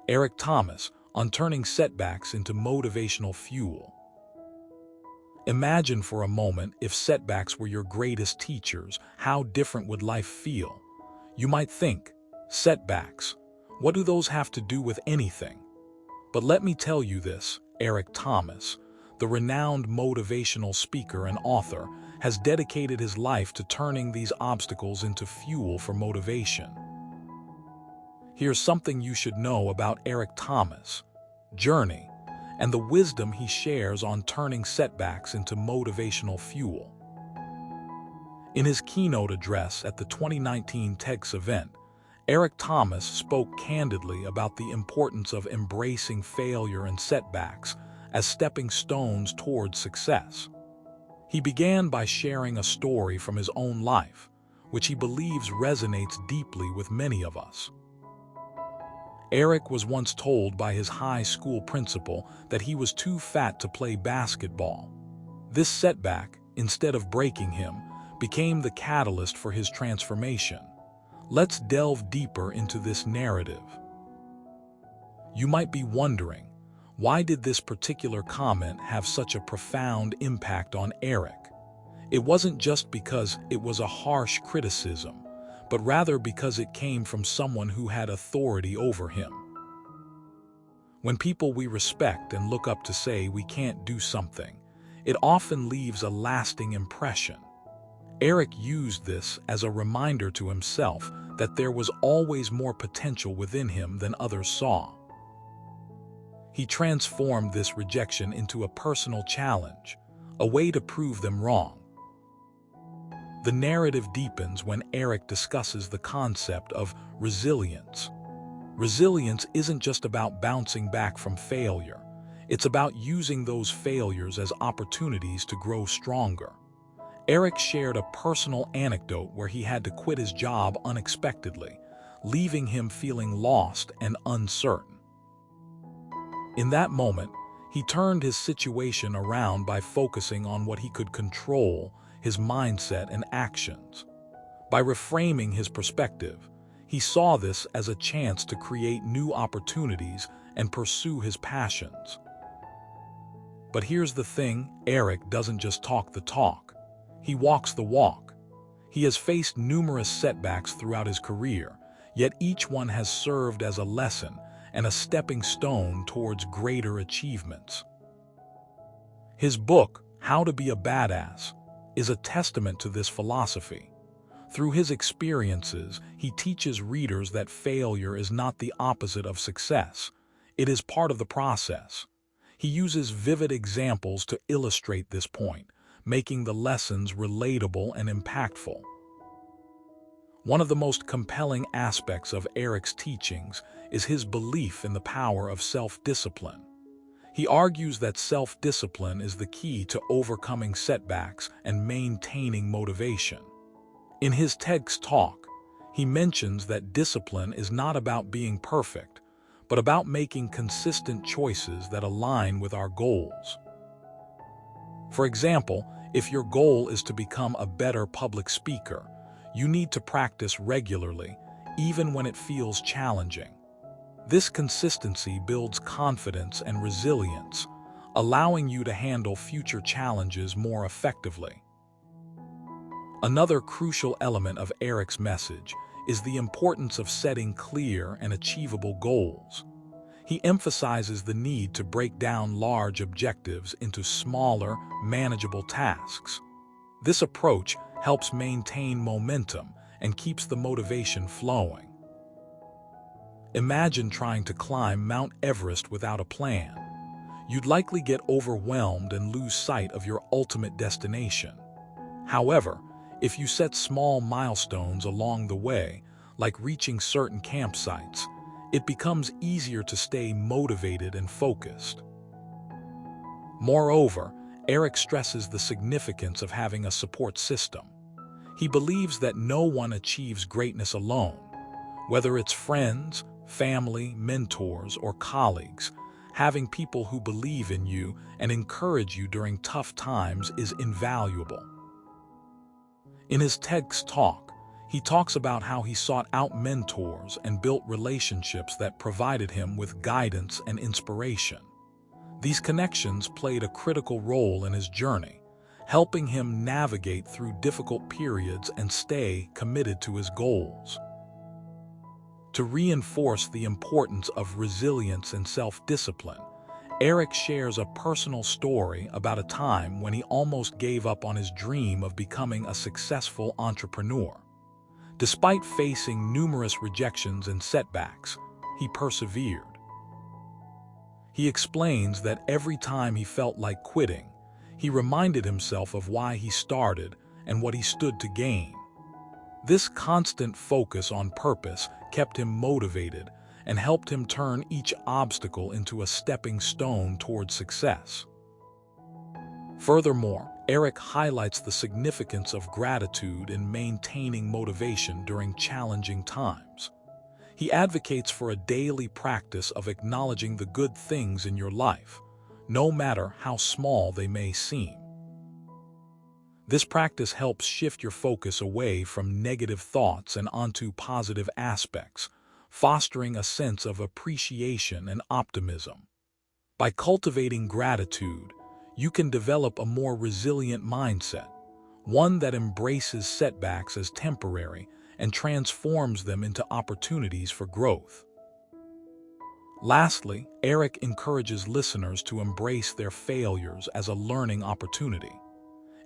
Eric Thomas, on turning setbacks into motivational fuel. Imagine for a moment if setbacks were your greatest teachers, how different would life feel? You might think, setbacks, what do those have to do with anything? But let me tell you this, Eric Thomas, the renowned motivational speaker and author, has dedicated his life to turning these obstacles into fuel for motivation. Here's something you should know about Eric Thomas' journey and the wisdom he shares on turning setbacks into motivational fuel. In his keynote address at the 2019 TEDx event, Eric Thomas spoke candidly about the importance of embracing failure and setbacks as stepping stones towards success. He began by sharing a story from his own life, which he believes resonates deeply with many of us. Eric was once told by his high school principal that he was too fat to play basketball. This setback, instead of breaking him, became the catalyst for his transformation. Let's delve deeper into this narrative. You might be wondering, why did this particular comment have such a profound impact on Eric? It wasn't just because it was a harsh criticism, but rather because it came from someone who had authority over him. When people we respect and look up to say we can't do something, it often leaves a lasting impression. Eric used this as a reminder to himself that there was always more potential within him than others saw. He transformed this rejection into a personal challenge, a way to prove them wrong. The narrative deepens when Eric discusses the concept of resilience. Resilience isn't just about bouncing back from failure. It's about using those failures as opportunities to grow stronger. Eric shared a personal anecdote where he had to quit his job unexpectedly, leaving him feeling lost and uncertain. In that moment, he turned his situation around by focusing on what he could control, his mindset and actions. By reframing his perspective, he saw this as a chance to create new opportunities and pursue his passions. But here's the thing, Eric doesn't just talk the talk. He walks the walk. He has faced numerous setbacks throughout his career, yet each one has served as a lesson and a stepping stone towards greater achievements. His book, How to Be a Badass, is a testament to this philosophy. Through his experiences, he teaches readers that failure is not the opposite of success. It is part of the process. He uses vivid examples to illustrate this point, making the lessons relatable and impactful. One of the most compelling aspects of Eric's teachings is his belief in the power of self-discipline. He argues that self-discipline is the key to overcoming setbacks and maintaining motivation. In his TEDx talk, he mentions that discipline is not about being perfect, but about making consistent choices that align with our goals. For example, if your goal is to become a better public speaker, you need to practice regularly, even when it feels challenging. This consistency builds confidence and resilience, allowing you to handle future challenges more effectively. Another crucial element of Eric's message is the importance of setting clear and achievable goals. He emphasizes the need to break down large objectives into smaller, manageable tasks. This approach helps maintain momentum and keeps the motivation flowing. Imagine trying to climb Mount Everest without a plan. You'd likely get overwhelmed and lose sight of your ultimate destination. However, if you set small milestones along the way, like reaching certain campsites, it becomes easier to stay motivated and focused. Moreover, Eric stresses the significance of having a support system. He believes that no one achieves greatness alone. Whether it's friends, family, mentors, or colleagues, having people who believe in you and encourage you during tough times is invaluable. In his TEDx talk, He talks about how he sought out mentors and built relationships that provided him with guidance and inspiration. These connections played a critical role in his journey, helping him navigate through difficult periods and stay committed to his goals. To reinforce the importance of resilience and self-discipline, Eric shares a personal story about a time when he almost gave up on his dream of becoming a successful entrepreneur. Despite facing numerous rejections and setbacks, he persevered. He explains that every time he felt like quitting, he reminded himself of why he started and what he stood to gain. This constant focus on purpose kept him motivated and helped him turn each obstacle into a stepping stone toward success. Furthermore, Eric highlights the significance of gratitude in maintaining motivation during challenging times. He advocates for a daily practice of acknowledging the good things in your life, no matter how small they may seem. This practice helps shift your focus away from negative thoughts and onto positive aspects, fostering a sense of appreciation and optimism. By cultivating gratitude, you can develop a more resilient mindset, one that embraces setbacks as temporary and transforms them into opportunities for growth. Lastly, Eric encourages listeners to embrace their failures as a learning opportunity.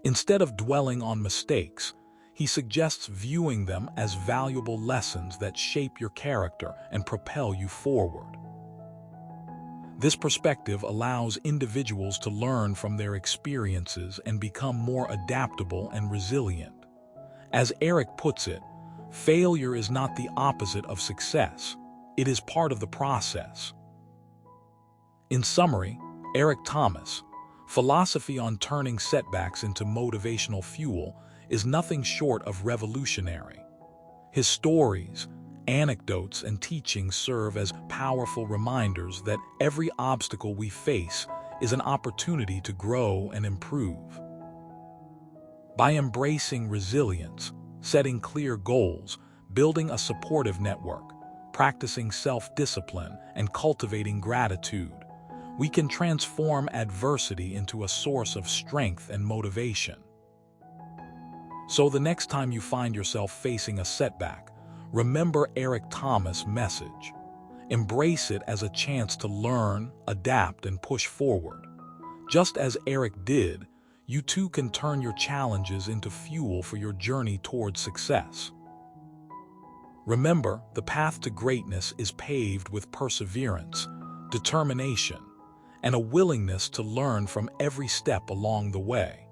Instead of dwelling on mistakes, he suggests viewing them as valuable lessons that shape your character and propel you forward. This perspective allows individuals to learn from their experiences and become more adaptable and resilient. As Eric puts it, failure is not the opposite of success. It is part of the process. In summary, Eric Thomas' philosophy on turning setbacks into motivational fuel is nothing short of revolutionary. His stories, anecdotes, and teachings serve as powerful reminders that every obstacle we face is an opportunity to grow and improve. By embracing resilience, setting clear goals, building a supportive network, practicing self-discipline, and cultivating gratitude, we can transform adversity into a source of strength and motivation. So the next time you find yourself facing a setback, remember Eric Thomas' message. Embrace it as a chance to learn, adapt, and push forward. Just as Eric did, you too can turn your challenges into fuel for your journey towards success. Remember, the path to greatness is paved with perseverance, determination, and a willingness to learn from every step along the way.